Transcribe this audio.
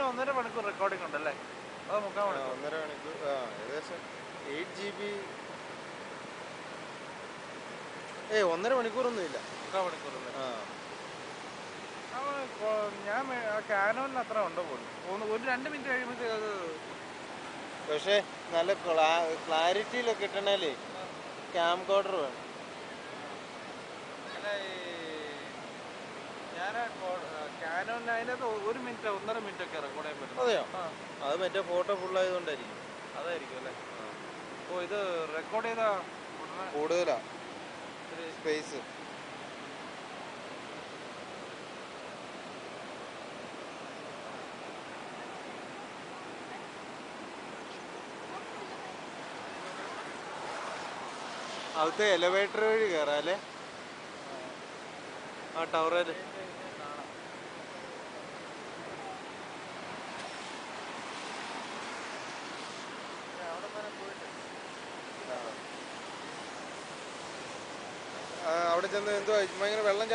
ഇതിന് 1.5 മണിക്കൂർ റെക്കോർഡിംഗ് ഉണ്ടല്ലേ? അതോ 3/4 മണിക്കൂർ? 1.5 മണിക്കൂർ, ഏകദേശം 8 GB. 1.5 മണിക്കൂറൊന്നും ഇല്ല. 3/4 മണിക്കൂറല്ലേ? ആ ഞാൻ കാനോനിൽ അത്ര ഉണ്ടോ പോലും. 1-2 മിനിറ്റ് കഴിയുമ്പോഴത്തേക്ക് അത്. പക്ഷേ നല്ല ക്ലാരിറ്റിയിലൊക്കെ കിട്ടണേലേ ക്യാം കോഡർ വേണം. അല്ല ഞാൻ കാനോനിൽ അതിനകത്ത് 1 മിനിറ്റ് 1.5 മിനിറ്റ് ഒക്കെ റെക്കോർഡ് ചെയ്യാൻ പറ്റും. അതെയോ? അത് മറ്റേ ഫോട്ടോ ഫുള്ളായതുകൊണ്ടായിരിക്കും. അതായിരിക്കും അല്ലേ? ഇത് റെക്കോർഡ് ചെയ്താ കൂടുതലാ സ്പേസ്. അവിടുത്തെ എലവേറ്റർ വഴി കയറാം അല്ലേ? ആ ടവറിൽ. അവിടെ ചെന്ന് എന്തുവാ ഭയങ്കര വെള്ളം